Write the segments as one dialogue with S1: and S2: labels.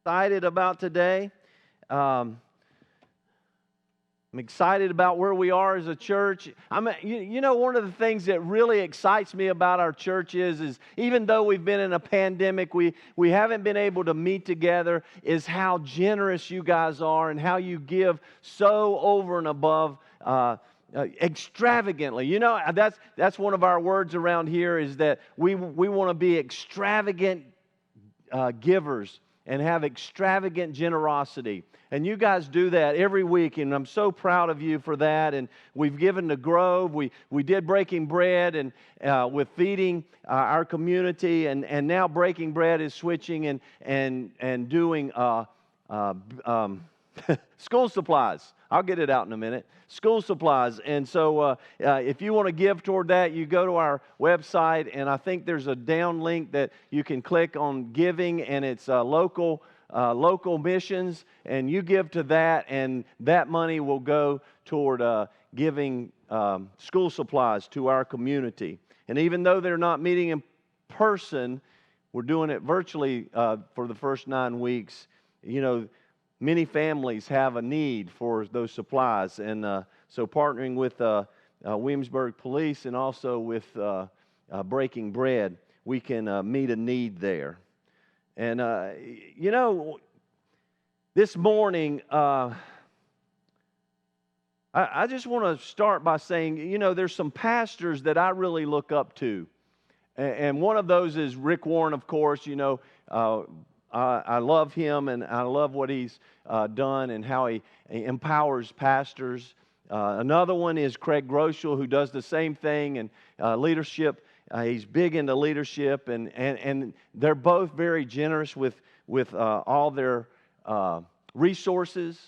S1: Excited about today. Um, I'm excited about where we are as a church. One of the things that really excites me about our church is even though we've been in a pandemic, we haven't been able to meet together, is how generous you guys are and how you give so over and above extravagantly. That's one of our words around here, is that we want to be extravagant givers and have extravagant generosity. And you guys do that every week, and I'm so proud of you for that. And we've given to Grove. We did Breaking Bread and with feeding our community, and now Breaking Bread is switching and doing school supplies. I'll get it out in a minute. School supplies. And so if you want to give toward that, you go to our website, and I think there's a down link that you can click on giving, and it's local missions, and you give to that, and that money will go toward giving school supplies to our community. And even though they're not meeting in person, we're doing it virtually for the first 9 weeks. Many families have a need for those supplies, and so partnering with Williamsburg Police and also with Breaking Bread, we can meet a need there. And this morning, I just want to start by saying, there's some pastors that I really look up to, and one of those is Rick Warren, of course. I love him, and I love what he's done and how he empowers pastors. Another one is Craig Groeschel, who does the same thing, and leadership. He's big into leadership, and they're both very generous with all their resources.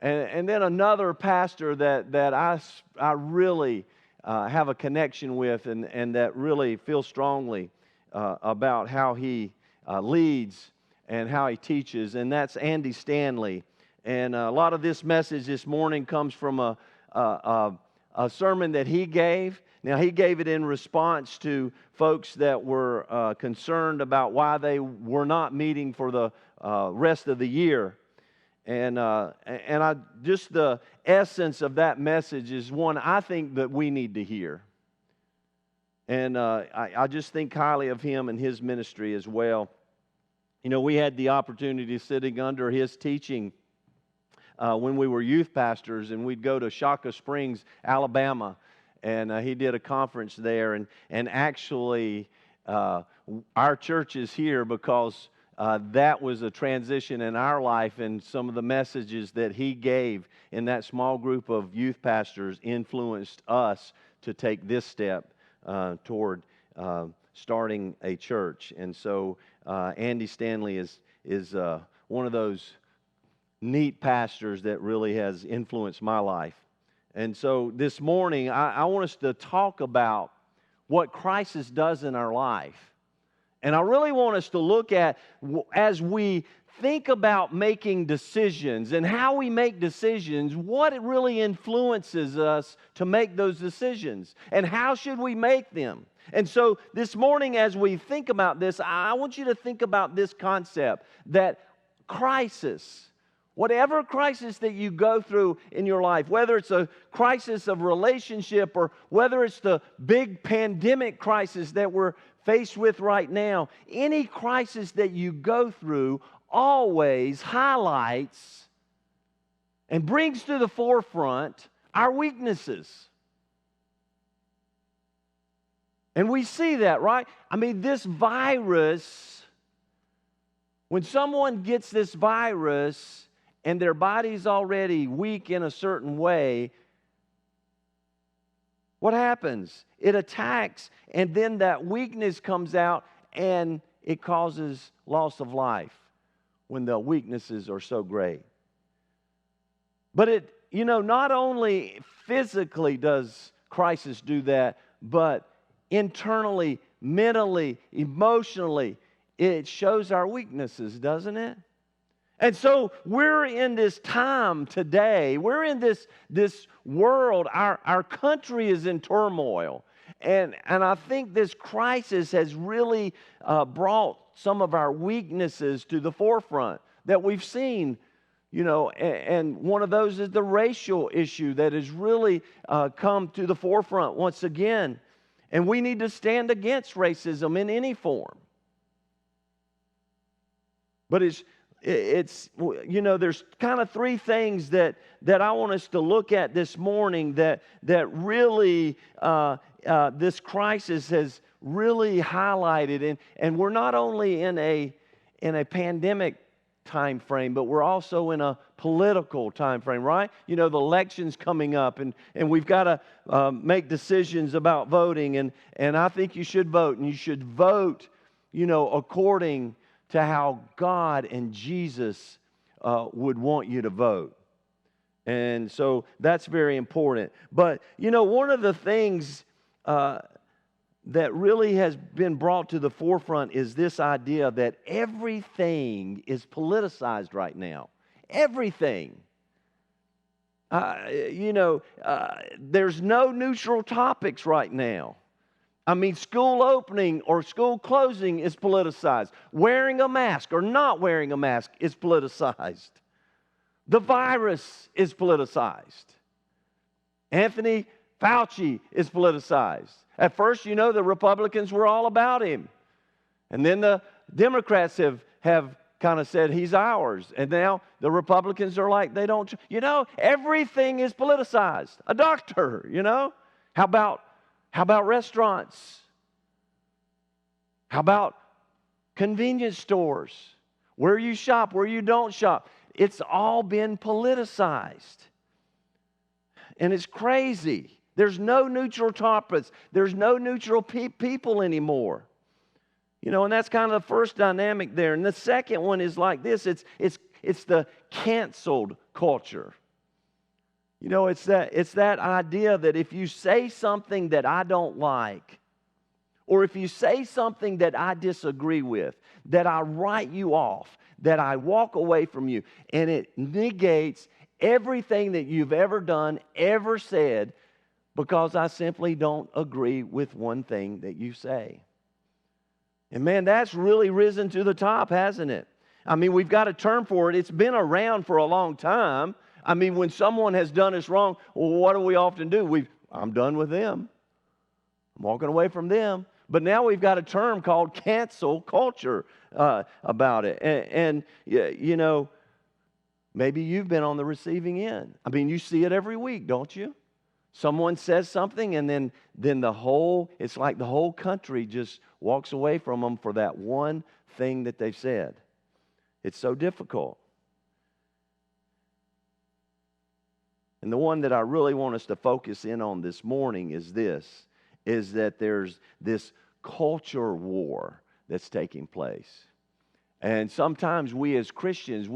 S1: And then another pastor that I really have a connection with, and that really feel strongly about how he leads and how he teaches, and that's Andy Stanley. And a lot of this message this morning comes from a sermon that he gave. Now, he gave it in response to folks that were concerned about why they were not meeting for the rest of the year. And just the essence of that message is one I think that we need to hear. And I just think highly of him and his ministry as well. We had the opportunity sitting under his teaching when we were youth pastors, and we'd go to Shaka Springs, Alabama, and he did a conference there. And actually, our church is here because that was a transition in our life, and some of the messages that he gave in that small group of youth pastors influenced us to take this step toward starting a church. And so Andy Stanley is one of those neat pastors that really has influenced my life. And so this morning, I want us to talk about what crisis does in our life. And I really want us to look at, as we think about making decisions and how we make decisions, what it really influences us to make those decisions, and how should we make them. And so this morning, as we think about this, I want you to think about this concept that crisis, whatever crisis that you go through in your life, whether it's a crisis of relationship or whether it's the big pandemic crisis that we're faced with right now, any crisis that you go through always highlights and brings to the forefront our weaknesses. And we see that, right? This virus, when someone gets this virus and their body's already weak in a certain way, what happens? It attacks, and then that weakness comes out, and it causes loss of life when the weaknesses are so great. But not only physically does crisis do that, but internally, mentally, emotionally, it shows our weaknesses, doesn't it? And so we're in this time today. We're in this world. Our country is in turmoil. And I think this crisis has really brought some of our weaknesses to the forefront that we've seen. And one of those is the racial issue that has really come to the forefront once again. And we need to stand against racism in any form. But it's there's kind of three things that I want us to look at this morning that really this crisis has really highlighted. And we're not only in a pandemic time frame, but we're also in a political time frame, right? The election's coming up, and we've got to make decisions about voting, and I think you should vote, and you should vote, according to how God and Jesus would want you to vote. And so that's very important. But, one of the things that really has been brought to the forefront is this idea that everything is politicized right now. Everything. There's no neutral topics right now. I mean, school opening or school closing is politicized. Wearing a mask or not wearing a mask is politicized. The virus is politicized. Anthony Fauci is politicized. At first, the Republicans were all about him. And then the Democrats have kind of said he's ours. And now the Republicans are like, they don't, everything is politicized. A doctor, How about restaurants? How about convenience stores? Where you shop, where you don't shop. It's all been politicized. And it's crazy. There's no neutral topics. There's no neutral people anymore. And that's kind of the first dynamic there. And the second one is like this. It's the canceled culture. It's that idea that if you say something that I don't like, or if you say something that I disagree with, that I write you off, that I walk away from you, and it negates everything that you've ever done, ever said, because I simply don't agree with one thing that you say. And man, that's really risen to the top, hasn't it? I mean, we've got a term for it. It's been around for a long time. I mean, when someone has done us wrong, well, what do we often do? I'm done with them. I'm walking away from them. But now we've got a term called cancel culture about it. And maybe you've been on the receiving end. I mean, you see it every week, don't you? Someone says something, and then it's like the whole country just walks away from them for that one thing that they've said. It's so difficult. And the one that I really want us to focus in on this morning is that there's this culture war that's taking place. And sometimes we as Christians,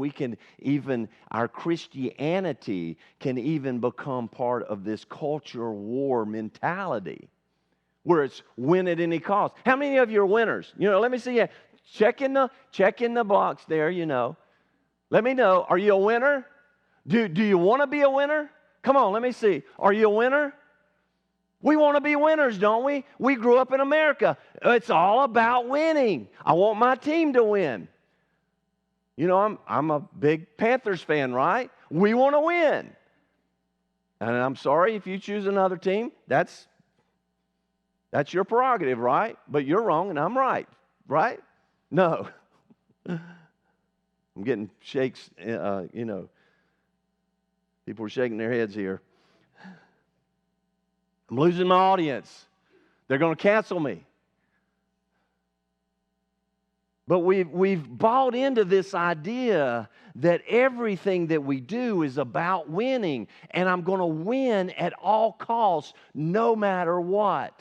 S1: our Christianity can even become part of this culture war mentality, where it's win at any cost. How many of you are winners? Let me see you. Check in the box there, Let me know. Are you a winner? Do you want to be a winner? Come on, let me see. Are you a winner? We want to be winners, don't we? We grew up in America. It's all about winning. I want my team to win. I'm a big Panthers fan, right? We want to win. And I'm sorry if you choose another team. That's your prerogative, right? But you're wrong and I'm right, right? No. I'm getting shakes, People are shaking their heads here. I'm losing my audience. They're going to cancel me. But we've bought into this idea that everything that we do is about winning. And I'm going to win at all costs, no matter what.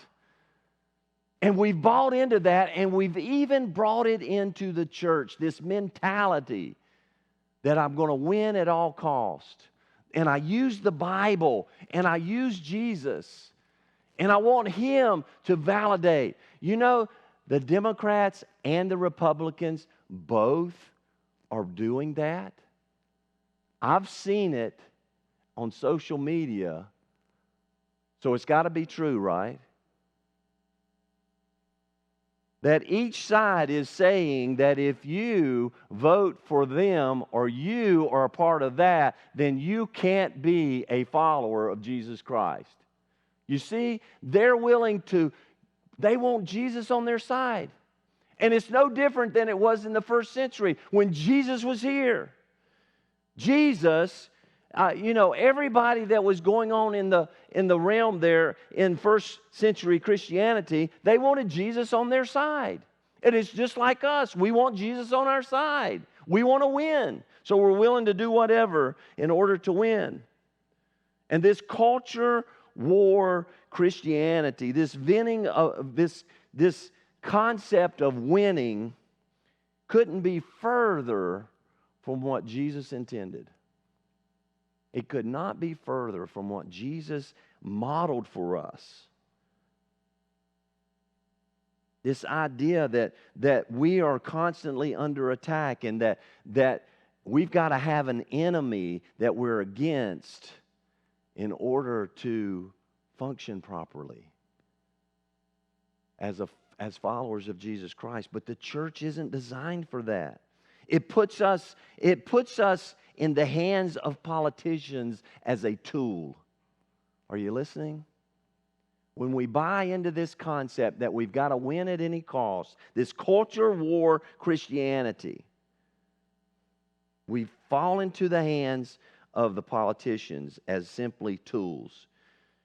S1: And we've bought into that, and we've even brought it into the church, this mentality that I'm going to win at all costs. And I use the Bible, and I use Jesus, and I want Him to validate. The Democrats and the Republicans both are doing that. I've seen it on social media, so it's got to be true, right? That each side is saying that if you vote for them or you are a part of that, then you can't be a follower of Jesus Christ. You see, they want Jesus on their side. And it's no different than it was in the first century when Jesus was here. Jesus, everybody that was going on in the realm there in first century Christianity, they wanted Jesus on their side. And it's just like us. We want Jesus on our side. We want to win. So we're willing to do whatever in order to win. And this culture war Christianity, this concept of winning couldn't be further from what Jesus intended. It could not be further from what Jesus modeled for us. This idea that we are constantly under attack and that we've got to have an enemy that we're against in order to function properly as followers of Jesus Christ. But the church isn't designed for that. It puts us in the hands of politicians as a tool. Are you listening? When we buy into this concept that we've got to win at any cost, this culture war Christianity, we fall into the hands of the politicians as simply tools.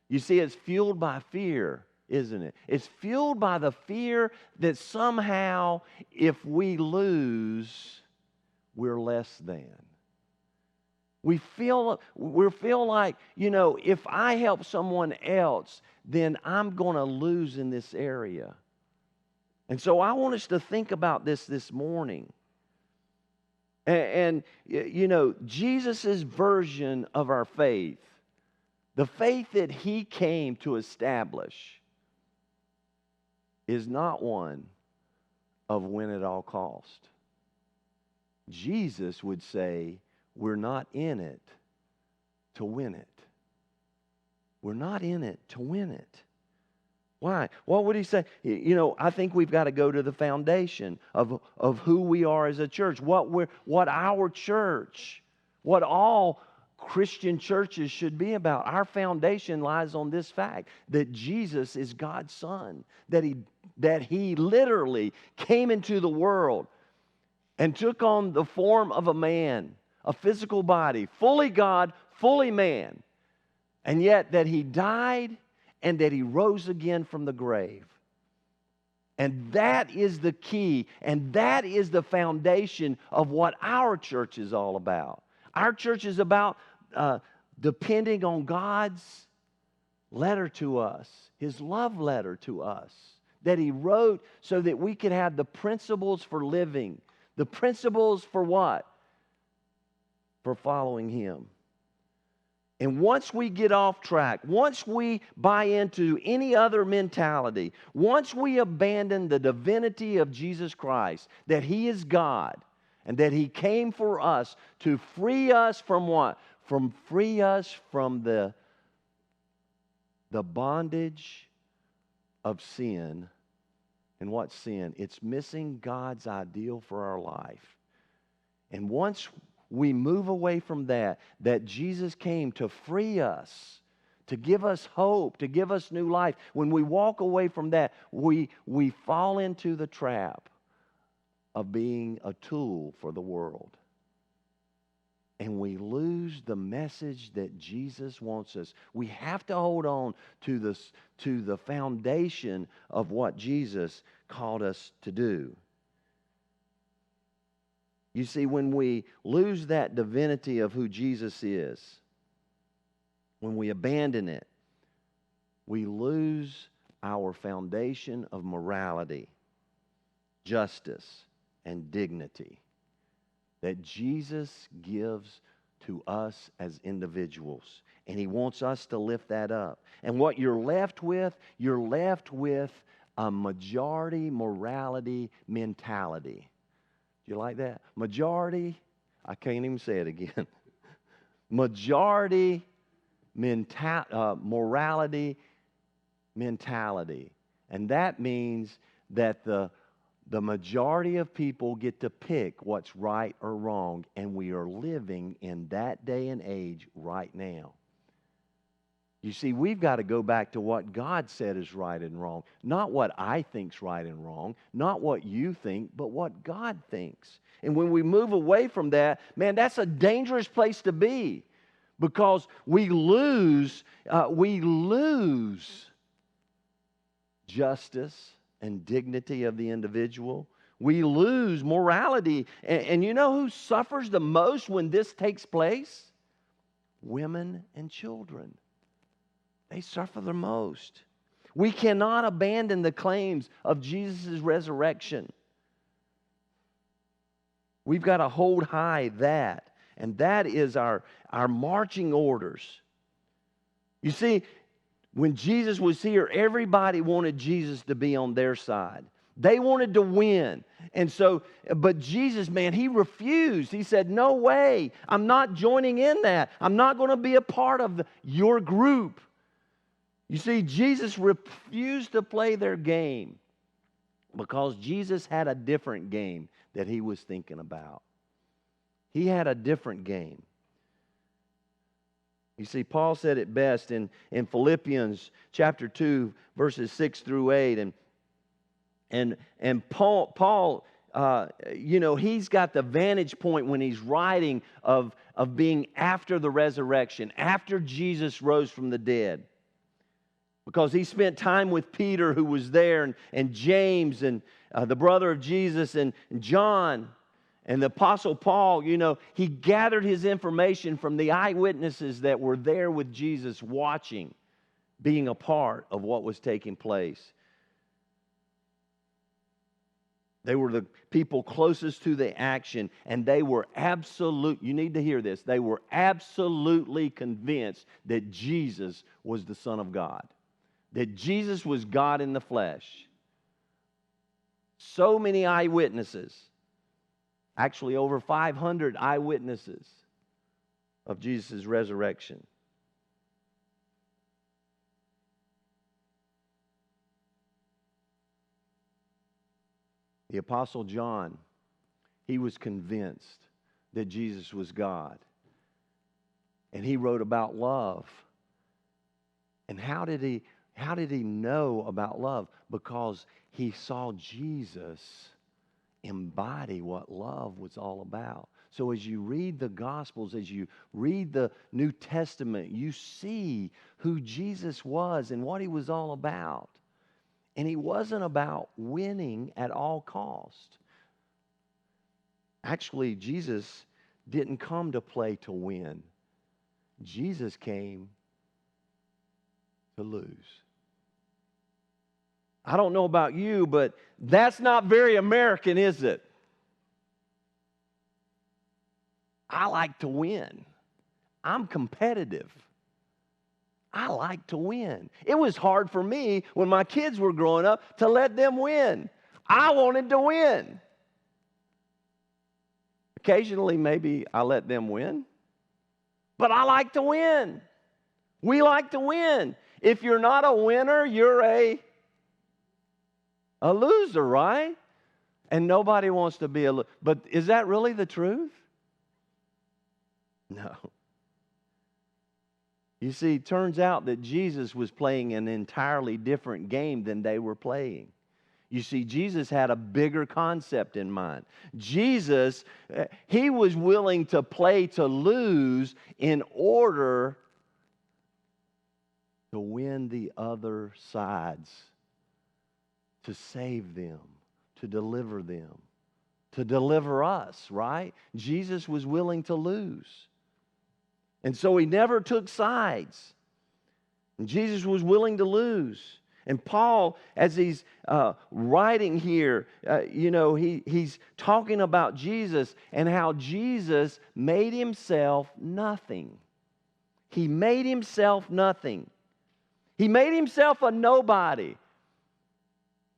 S1: You see, it's fueled by fear, isn't it? It's fueled by the fear that somehow if we lose, we're less than. We feel like, if I help someone else, then I'm going to lose in this area. And so I want us to think about this morning. And Jesus' version of our faith, the faith that He came to establish, is not one of win at all cost. Jesus would say, we're not in it to win it. We're not in it to win it. Why? What would He say? I think we've got to go to the foundation of who we are as a church. What our church, what all Christian churches should be about. Our foundation lies on this fact that Jesus is God's Son. That He literally came into the world and took on the form of a man, a physical body, fully God, fully man. And yet that He died and that He rose again from the grave. And that is the key, and that is the foundation of what our church is all about. Our church is about depending on God's letter to us, His love letter to us, that He wrote so that we could have the principles for living. The principles for what? For following Him. And once we get off track, once we buy into any other mentality, once we abandon the divinity of Jesus Christ, that He is God, and that He came for us to free us from what? Free us from the bondage of sin. And what's sin? It's missing God's ideal for our life. And once we move away from that Jesus came to free us, to give us hope, to give us new life. When we walk away from that, we fall into the trap of being a tool for the world. And we lose the message that Jesus wants us. We have to hold on to the foundation of what Jesus called us to do. You see, when we lose that divinity of who Jesus is, when we abandon it, we lose our foundation of morality, justice, and dignity that Jesus gives to us as individuals. And He wants us to lift that up. And what you're left with a majority morality mentality. Do you like that? Majority, I can't even say it again. Majority morality mentality. And that means that the The majority of people get to pick what's right or wrong, and we are living in that day and age right now. You see, we've got to go back to what God said is right and wrong. Not what I think's right and wrong, not what you think, but what God thinks. And when we move away from that, man, that's a dangerous place to be, because we lose justice and dignity of the individual. We lose morality. And you know who suffers the most when this takes place? Women and children. They suffer the most. We cannot abandon the claims of Jesus' resurrection. We've got to hold high that. And that is our marching orders. You see, when Jesus was here, everybody wanted Jesus to be on their side. They wanted to win. And so, but Jesus, man, he refused. He said, no way. I'm not joining in that. I'm not going to be a part of your group. You see, Jesus refused to play their game because Jesus had a different game that he was thinking about. He had a different game. You see, Paul said it best in Philippians chapter 2, verses 6 through 8. And Paul, you know, he's got the vantage point when he's writing of being after the resurrection, after Jesus rose from the dead. Because he spent time with Peter, who was there, and James, and the brother of Jesus, and John, and the Apostle Paul. You know, he gathered his information from the eyewitnesses that were there with Jesus, watching, being a part of what was taking place. They were the people closest to the action, and they were you need to hear this, they were absolutely convinced that Jesus was the Son of God. That Jesus was God in the flesh. So many eyewitnesses. Actually, over 500 eyewitnesses of Jesus' resurrection. The Apostle John, he was convinced that Jesus was God. And he wrote about love. And how did he know about love? Because he saw Jesus embody what love was all about. So as you read the Gospels, as you read the New Testament, you see who Jesus was and what he was all about. And he wasn't about winning at all cost. Actually, Jesus didn't come to play to win. Jesus came to lose. I don't know about you, but that's not very American, is it? I like to win. I'm competitive. I like to win. It was hard for me when my kids were growing up to let them win. I wanted to win. Occasionally, maybe I let them win, but I like to win. We like to win. If you're not a winner, you're a loser, right? And nobody wants to be a loser. But is that really the truth? No. You see, it turns out that Jesus was playing an entirely different game than they were playing. You see, Jesus had a bigger concept in mind. Jesus, he was willing to play to lose in order to win the other sides, to save them, to deliver us, right? Jesus was willing to lose. And so he never took sides. And Jesus was willing to lose. And Paul, as he's writing here, he's talking about Jesus and how Jesus made himself nothing. He made himself nothing. He made himself a nobody.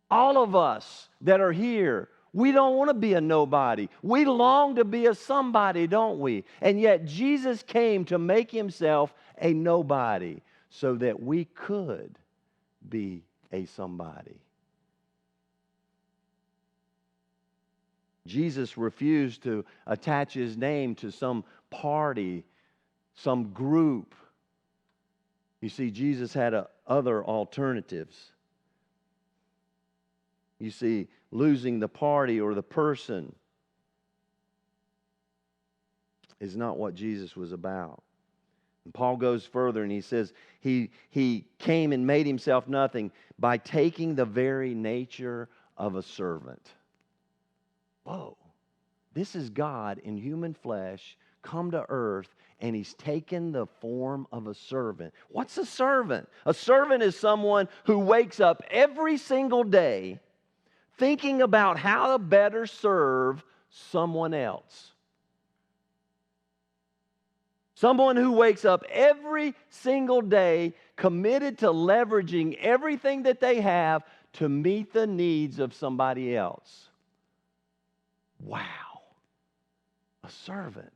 S1: All of us that are here, we don't want to be a nobody. We long to be a somebody, don't we? And yet Jesus came to make himself a nobody so that we could be a somebody. Jesus refused to attach his name to some party, some group. You see, Jesus had other alternatives. You see, losing the party or the person is not what Jesus was about. And Paul goes further and he says, he came and made himself nothing by taking the very nature of a servant. Whoa. This is God in human flesh come to earth, and he's taken the form of a servant. What's a servant? A servant is someone who wakes up every single day thinking about how to better serve someone else. Someone who wakes up every single day committed to leveraging everything that they have to meet the needs of somebody else. Wow. A servant.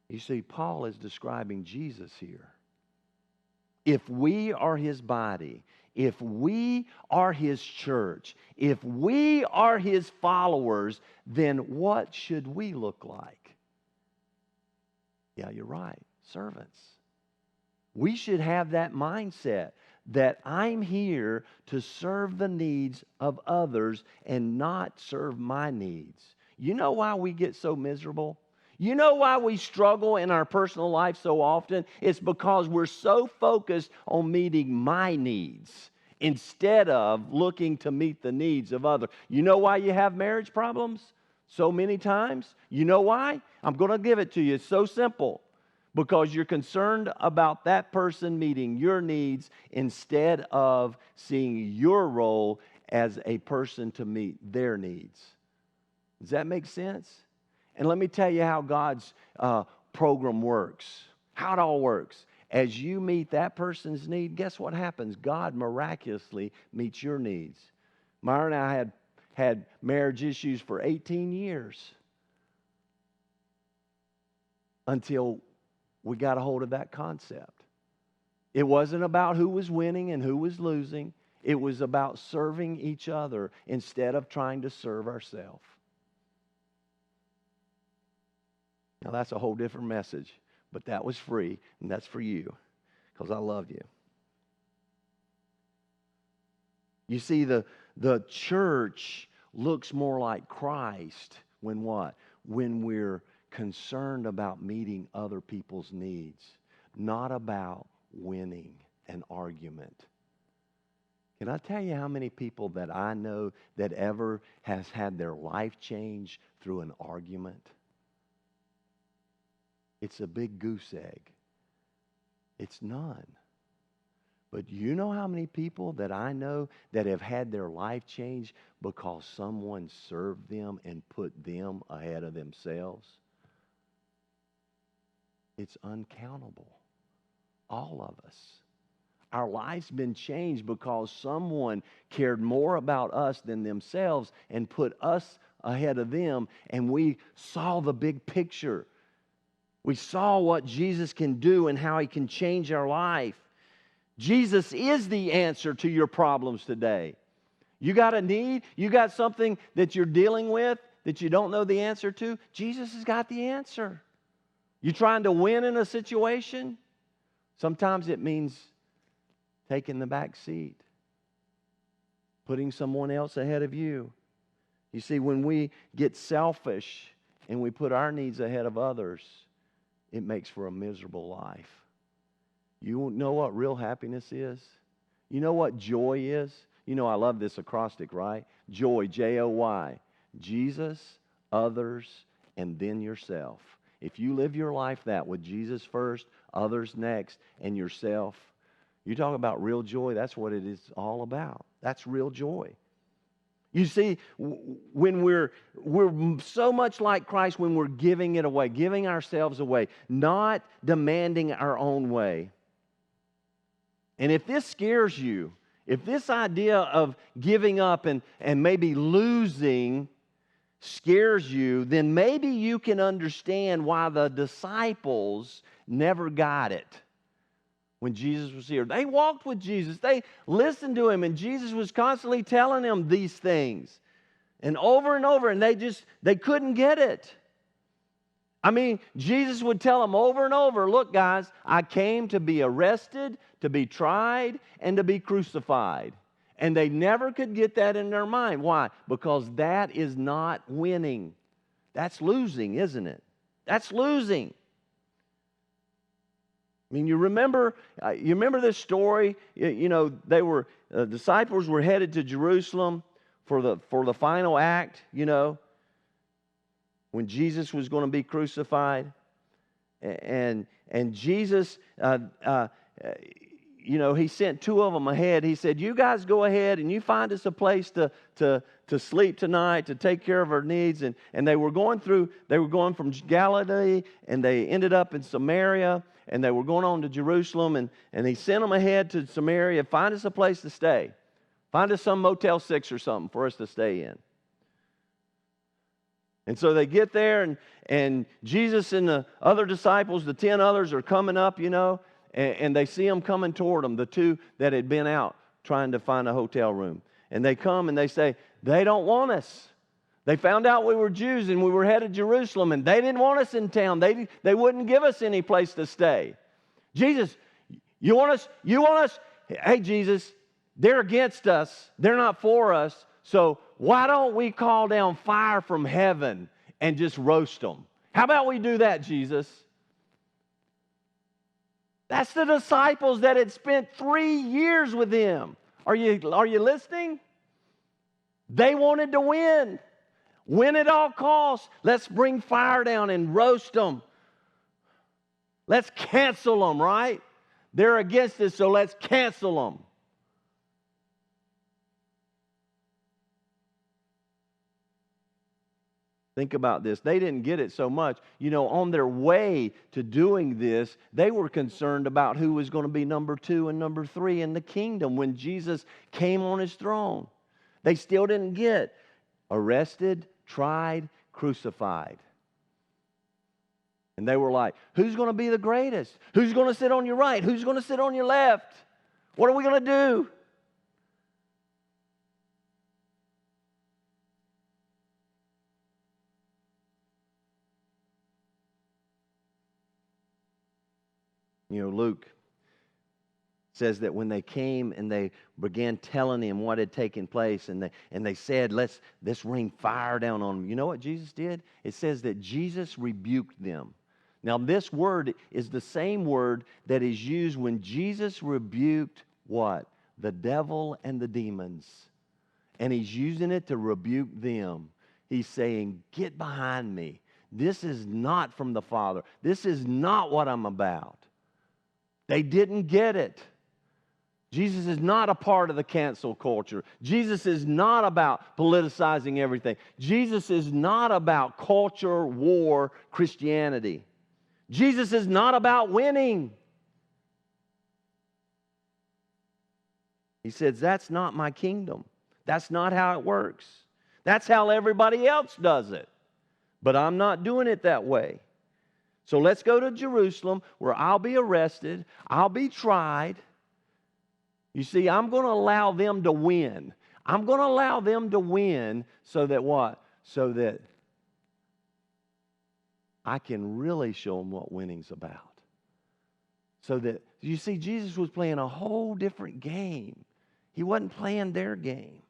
S1: You see, Paul is describing Jesus here. If we are his body, if we are his church, if we are his followers, then what should we look like? Yeah, you're right. Servants. We should have that mindset that I'm here to serve the needs of others and not serve my needs. You know why we get so miserable? You know why we struggle in our personal life so often? It's because we're so focused on meeting my needs instead of looking to meet the needs of others. You know why you have marriage problems so many times? You know why? I'm going to give it to you. It's so simple. Because you're concerned about that person meeting your needs instead of seeing your role as a person to meet their needs. Does that make sense? And let me tell you how God's program works. How it all works. As you meet that person's need, guess what happens? God miraculously meets your needs. Myra and I had marriage issues for 18 years until we got a hold of that concept. It wasn't about who was winning and who was losing. It was about serving each other instead of trying to serve ourselves. Now that's a whole different message, but that was free, and that's for you, because I love you. You see, the church looks more like Christ when what? When we're concerned about meeting other people's needs, not about winning an argument. Can I tell you how many people that I know that ever has had their life changed through an argument? It's a big goose egg. It's none. But you know how many people that I know that have had their life changed because someone served them and put them ahead of themselves? It's uncountable. All of us. Our life's been changed because someone cared more about us than themselves and put us ahead of them, and we saw the big picture. We saw what Jesus can do and how he can change our life. Jesus is the answer to your problems today. You got a need? You got something that you're dealing with that you don't know the answer to? Jesus has got the answer. You trying to win in a situation? Sometimes it means taking the back seat, putting someone else ahead of you. You see, when we get selfish and we put our needs ahead of others, it makes for a miserable life. You know what real happiness is? You know what joy is? You know, I love this acrostic, right? Joy, J-O-Y. Jesus, others, and then yourself. If you live your life that with Jesus first, others next, and yourself, you talk about real joy, that's what it is all about. That's real joy. You see, when we're so much like Christ when we're giving it away, giving ourselves away, not demanding our own way. And if this scares you, if this idea of giving up and maybe losing scares you, then maybe you can understand why the disciples never got it. when Jesus was here. They walked with Jesus. They listened to him, and Jesus was constantly telling them these things. And over, and they couldn't get it. I mean, Jesus would tell them over and over, look, guys, I came to be arrested, to be tried, and to be crucified. And they never could get that in their mind. Why? Because that is not winning. That's losing, isn't it? That's losing. I mean, you remember this story? The disciples were headed to Jerusalem for the final act, when Jesus was going to be crucified. And Jesus, he sent two of them ahead. He said, you guys go ahead and you find us a place to sleep tonight, to take care of our needs. And they were going from Galilee, and they ended up in Samaria, and they were going on to Jerusalem, and he sent them ahead to Samaria. Find us a place to stay. Find us some Motel 6 or something for us to stay in. And so they get there, and Jesus and the other disciples, the 10 others, are coming up, and they see them coming toward them, the two that had been out trying to find a hotel room. And they come and they say, they don't want us. They found out we were Jews and we were headed to Jerusalem, and they didn't want us in town. They wouldn't give us any place to stay. Jesus, you want us? Hey, Jesus, they're against us. They're not for us. So why don't we call down fire from heaven and just roast them? How about we do that, Jesus? That's the disciples that had spent 3 years with him. Are you listening? They wanted to win. Win at all costs. Let's bring fire down and roast them. Let's cancel them, right? They're against us, so let's cancel them. Think about this. They didn't get it so much. On their way to doing this, they were concerned about who was going to be number 2 and number 3 in the kingdom when Jesus came on his throne. They still didn't get arrested, tried, crucified. And they were like, who's going to be the greatest? Who's going to sit on your right? Who's going to sit on your left? What are we going to do? Luke says that when they came and they began telling him what had taken place, and they said, let's rain fire down on them. You know what Jesus did? It says that Jesus rebuked them. Now, this word is the same word that is used when Jesus rebuked what? The devil and the demons. And he's using it to rebuke them. He's saying, get behind me. This is not from the Father. This is not what I'm about. They didn't get it. Jesus is not a part of the cancel culture. Jesus is not about politicizing everything. Jesus is not about culture, war, Christianity. Jesus is not about winning. He says, that's not my kingdom. That's not how it works. That's how everybody else does it. But I'm not doing it that way. So let's go to Jerusalem where I'll be arrested, I'll be tried. You see, I'm going to allow them to win. I'm going to allow them to win so that what? So that I can really show them what winning's about. So that, you see, Jesus was playing a whole different game. He wasn't playing their game.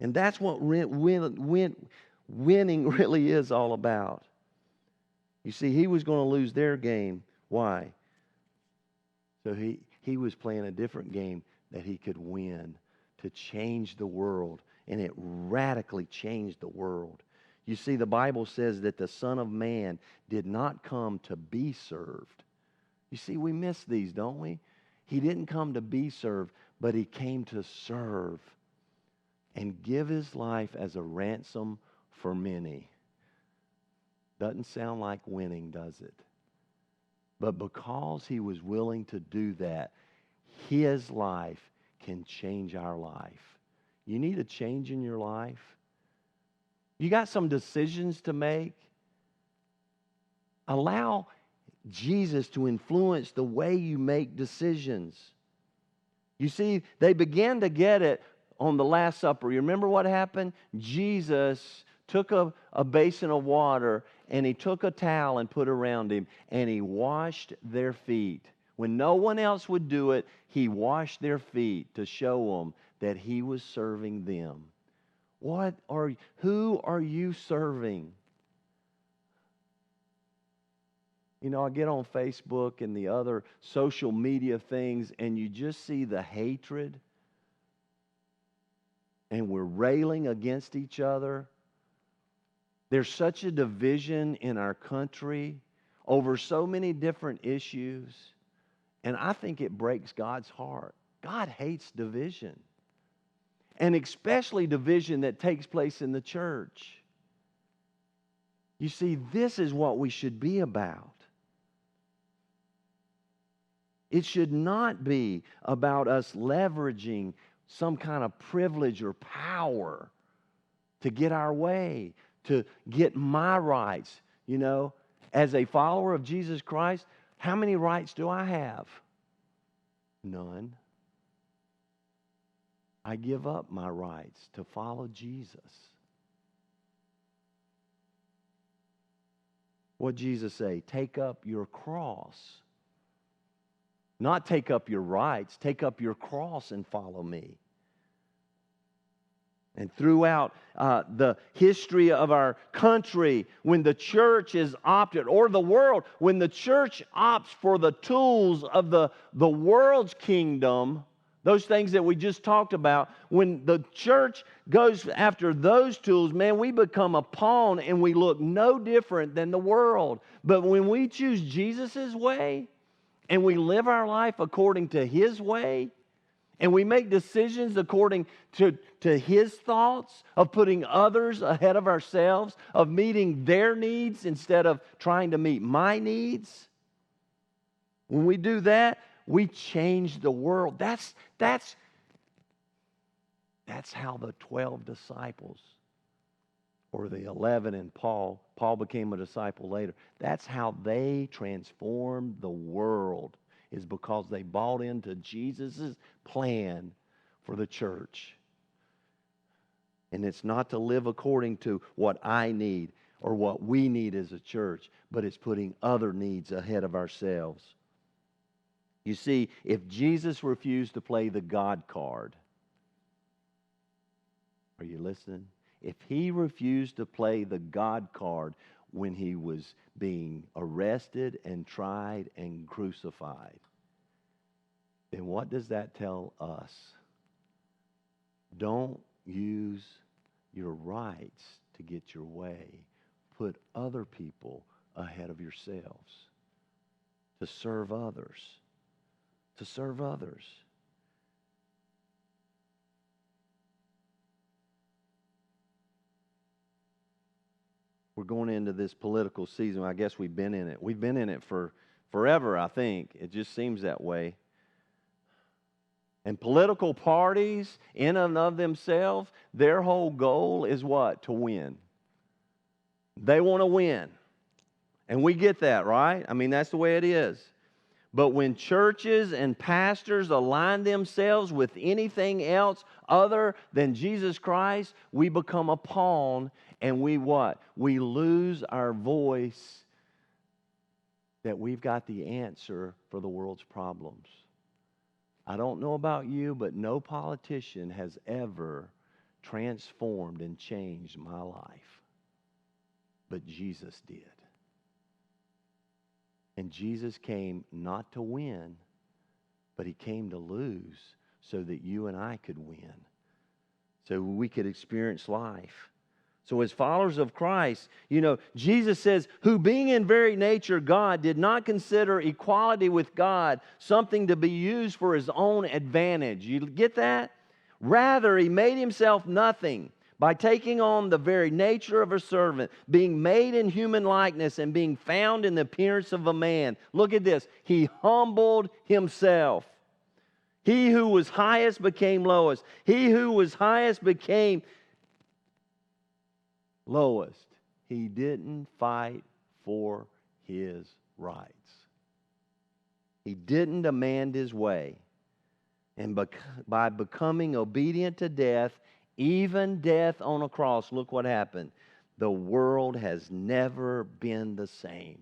S1: And that's what winning really is all about. You see, he was going to lose their game. Why? So he was playing a different game that he could win to change the world. And it radically changed the world. You see, the Bible says that the Son of Man did not come to be served. You see, we miss these, don't we? He didn't come to be served, but he came to serve and give his life as a ransom for many. Doesn't sound like winning, does it? But because he was willing to do that, his life can change our life. You need a change in your life? You got some decisions to make? Allow Jesus to influence the way you make decisions. You see, they began to get it on the Last Supper. You remember what happened? Jesus took a basin of water and he took a towel and put around him and he washed their feet. When no one else would do it, he washed their feet to show them that he was serving them. Who are you serving? You know, I get on Facebook and the other social media things, and you just see the hatred, and we're railing against each other. There's such a division in our country over so many different issues, and I think it breaks God's heart. God hates division, and especially division that takes place in the church. You see, this is what we should be about. It should not be about us leveraging some kind of privilege or power to get our way, to get my rights. You know, as a follower of Jesus Christ, how many rights do I have? None. I give up my rights to follow Jesus. What did Jesus say? Take up your cross. Not take up your rights, take up your cross and follow me. And throughout the history of our country, when the church is opted, or the world, when the church opts for the tools of the world's kingdom, those things that we just talked about, when the church goes after those tools, man, we become a pawn and we look no different than the world. But when we choose Jesus' way, and we live our life according to His way, and we make decisions according to His thoughts of putting others ahead of ourselves, of meeting their needs instead of trying to meet my needs. When we do that, we change the world. That's how the 12 disciples, or the 11 and Paul became a disciple later. That's how they transformed the world, is because they bought into Jesus' plan for the church. And it's not to live according to what I need or what we need as a church, but it's putting other needs ahead of ourselves. You see, if Jesus refused to play the God card, are you listening? If He refused to play the God card when He was being arrested and tried and crucified, then what does that tell us? Don't use your rights to get your way. Put other people ahead of yourselves. To serve others. To serve others. We're going into this political season. I guess we've been in it. We've been in it for forever, I think. It just seems that way. And political parties, in and of themselves, their whole goal is what? To win. They want to win. And we get that, right? I mean, that's the way it is. But when churches and pastors align themselves with anything else other than Jesus Christ, we become a pawn, and we what? We lose our voice that we've got the answer for the world's problems. I don't know about you, but no politician has ever transformed and changed my life. But Jesus did. And Jesus came not to win, but He came to lose so that you and I could win, so we could experience life. So as followers of Christ, you know, Jesus says, who being in very nature God did not consider equality with God something to be used for His own advantage. You get that? Rather, He made Himself nothing by taking on the very nature of a servant, being made in human likeness and being found in the appearance of a man. Look at this. He humbled Himself. He who was highest became lowest. He who was highest became lowest. He didn't fight for His rights. He didn't demand his way. And by becoming obedient to death, even death on a cross, look what happened. The world has never been the same.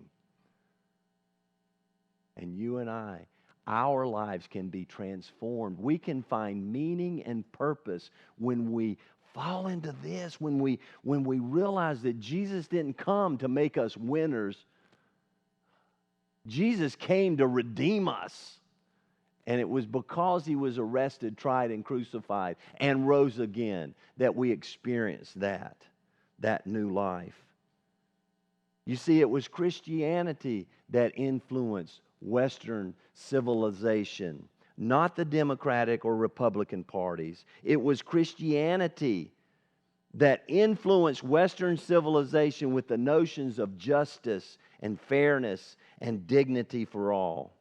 S1: And you and I, our lives can be transformed. We can find meaning and purpose when we fall into this, when we realize that Jesus didn't come to make us winners. Jesus came to redeem us. And it was because he was arrested, tried, and crucified, and rose again that we experienced that new life. You see, it was Christianity that influenced Western civilization, not the Democratic or Republican parties. It was Christianity that influenced Western civilization with the notions of justice and fairness and dignity for all.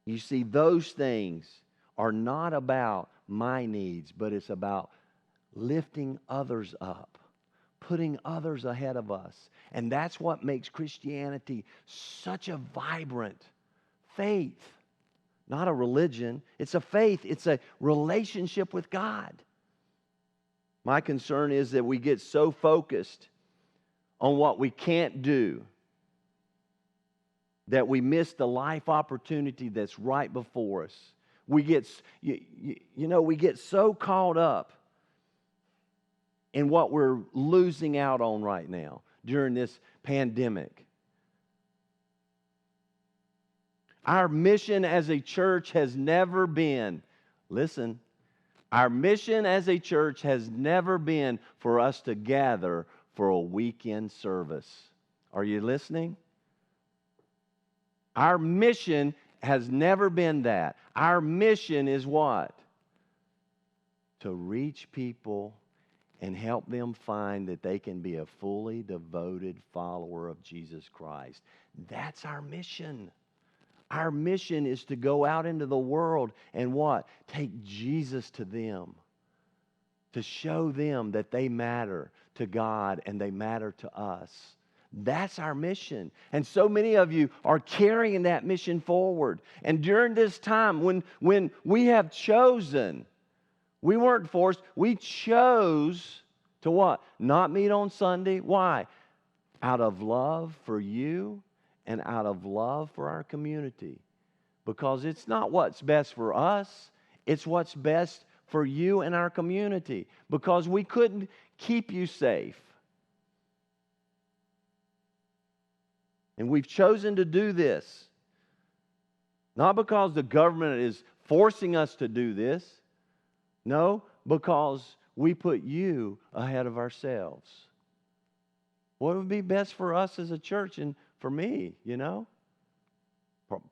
S1: You see, those things are not about my needs, but it's about lifting others up, putting others ahead of us. And that's what makes Christianity such a vibrant faith. Not a religion. It's a faith. It's a relationship with God. My concern is that we get so focused on what we can't do that we miss the life opportunity that's right before us. We get, we get so caught up in what we're losing out on right now during this pandemic. Our mission as a church has never been, listen, our mission as a church has never been for us to gather for a weekend service. Are you listening? Our mission has never been that. Our mission is what? To reach people and help them find that they can be a fully devoted follower of Jesus Christ. That's our mission. Our mission is to go out into the world and what? Take Jesus to them. To show them that they matter to God and they matter to us. That's our mission. And so many of you are carrying that mission forward. And during this time when we have chosen, we weren't forced, we chose to what? Not meet on Sunday. Why? Out of love for you and out of love for our community. Because it's not what's best for us, it's what's best for you and our community. Because we couldn't keep you safe. And we've chosen to do this, not because the government is forcing us to do this. No, because we put you ahead of ourselves. What would be best for us as a church and for me,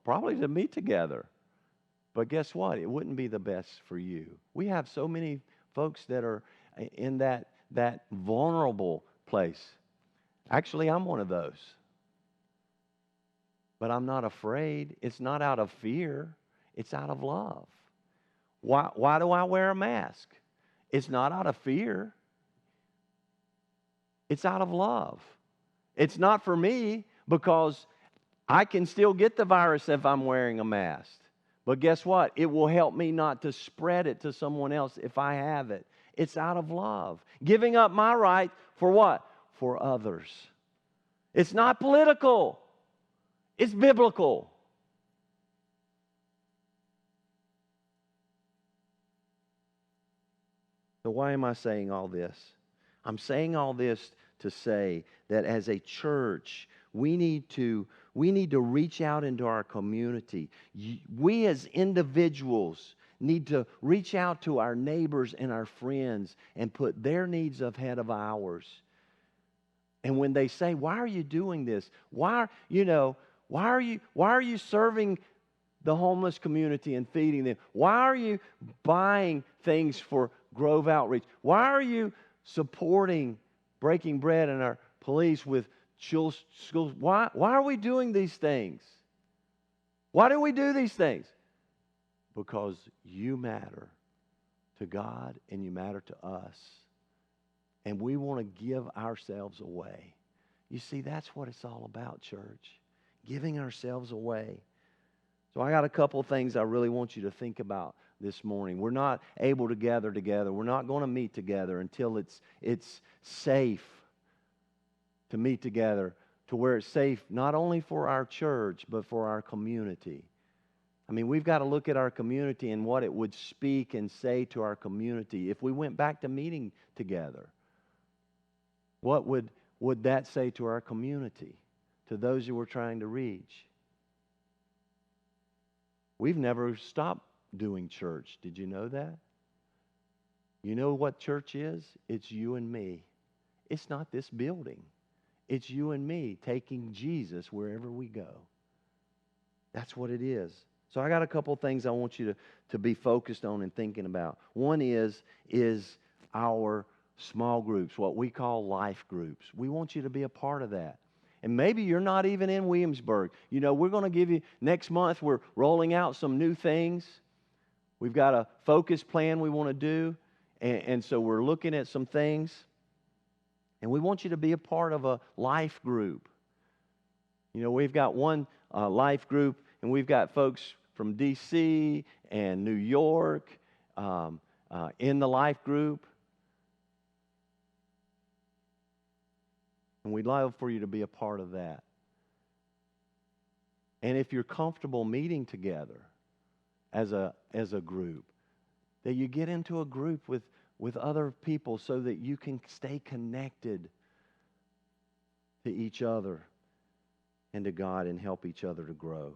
S1: Probably to meet together. But guess what? It wouldn't be the best for you. We have so many folks that are in that vulnerable place. Actually, I'm one of those. But I'm not afraid. It's not out of fear. It's out of love. Why do I wear a mask? It's not out of fear. It's out of love. It's not for me because I can still get the virus if I'm wearing a mask. But guess what? It will help me not to spread it to someone else if I have it. It's out of love. Giving up my right for what? For others. It's not political. It's biblical. So why am I saying all this? I'm saying all this to say that as a church, we need to reach out into our community. We as individuals need to reach out to our neighbors and our friends and put their needs ahead of ours. And when they say, "Why are you doing this? Why are you serving the homeless community and feeding them? Why are you buying things for Grove Outreach? Why are you supporting Breaking Bread and our police with schools? Why are we doing these things? Why do we do these things? Because you matter to God and you matter to us. And we want to give ourselves away. You see, that's what it's all about, church. Giving ourselves away. So I got a couple things I really want you to think about this morning. We're not able to gather together. We're not going to meet together until it's safe to meet together, to where it's safe not only for our church, but for our community. I mean, we've got to look at our community and what it would speak and say to our community if we went back to meeting together. What would that say to our community, to those who we're trying to reach? We've never stopped doing church. Did you know that? You know what church is? It's you and me. It's not this building. It's you and me taking Jesus wherever we go. That's what it is. So I got a couple things I want you to be focused on and thinking about. One is our small groups, what we call life groups. We want you to be a part of that. And maybe you're not even in Williamsburg. You know, we're going to give you, next month we're rolling out some new things. We've got a focus plan we want to do. And so we're looking at some things. And we want you to be a part of a life group. You know, we've got one life group, and we've got folks from D.C. and New York in the life group. And we'd love for you to be a part of that. And if you're comfortable meeting together as a group, that you get into a group with other people so that you can stay connected to each other and to God and help each other to grow.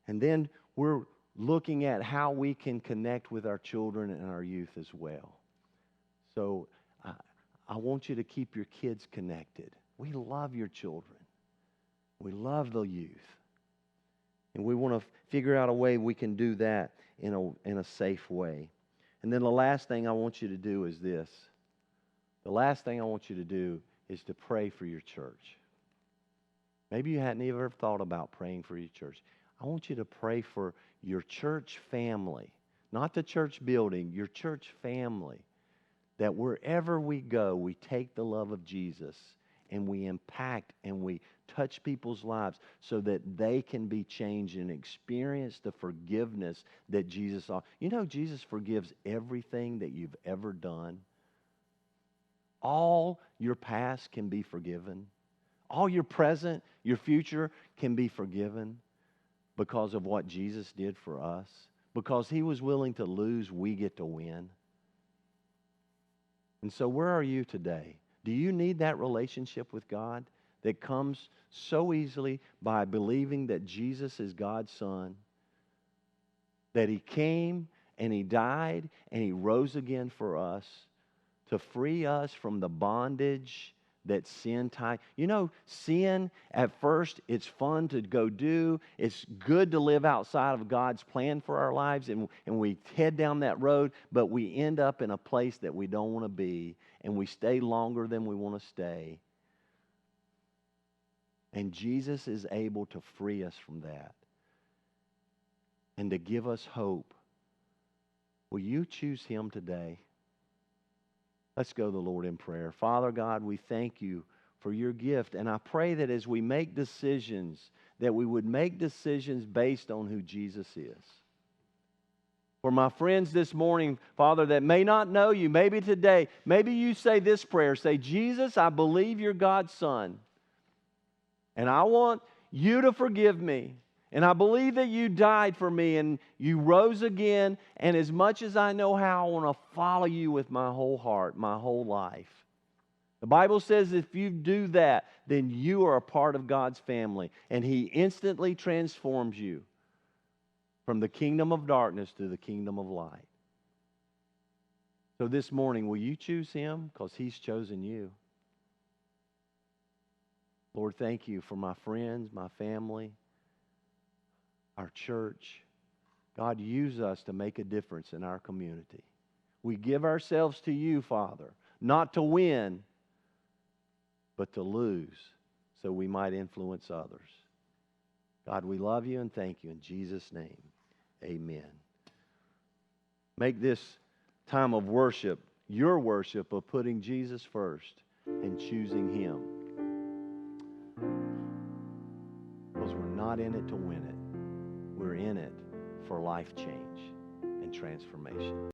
S1: And then we're looking at how we can connect with our children and our youth as well. So I want you to keep your kids connected. We love your children. We love the youth. And we want to figure out a way we can do that in a safe way. And then the last thing I want you to do is this. The last thing I want you to do is to pray for your church. Maybe you hadn't ever thought about praying for your church. I want you to pray for your church family, not the church building, your church family. That wherever we go, we take the love of Jesus and we impact and we touch people's lives so that they can be changed and experience the forgiveness that Jesus offers. You know, Jesus forgives everything that you've ever done. All your past can be forgiven. All your present, your future can be forgiven because of what Jesus did for us. Because He was willing to lose, we get to win. And so where are you today? Do you need that relationship with God that comes so easily by believing that Jesus is God's Son? That He came and He died and He rose again for us to free us from the bondage that sin tied. You know, sin, at first, it's fun to go do. It's good to live outside of God's plan for our lives, and we head down that road, but we end up in a place that we don't want to be, and we stay longer than we want to stay. And Jesus is able to free us from that and to give us hope. Will you choose Him today? Let's go to the Lord in prayer. Father God, we thank You for Your gift. And I pray that as we make decisions, that we would make decisions based on who Jesus is. For my friends this morning, Father, that may not know You, maybe today, maybe you say this prayer. Say, Jesus, I believe You're God's Son. And I want You to forgive me. And I believe that You died for me and You rose again. And as much as I know how, I want to follow You with my whole heart, my whole life. The Bible says if you do that, then you are a part of God's family. And He instantly transforms you from the kingdom of darkness to the kingdom of light. So this morning, will you choose Him? Because He's chosen you. Lord, thank You for my friends, my family, our church. God, use us to make a difference in our community. We give ourselves to You, Father, not to win, but to lose so we might influence others. God, we love You and thank You in Jesus' name. Amen. Make this time of worship your worship of putting Jesus first and choosing Him. Because we're not in it to win it. We're in it for life change and transformation.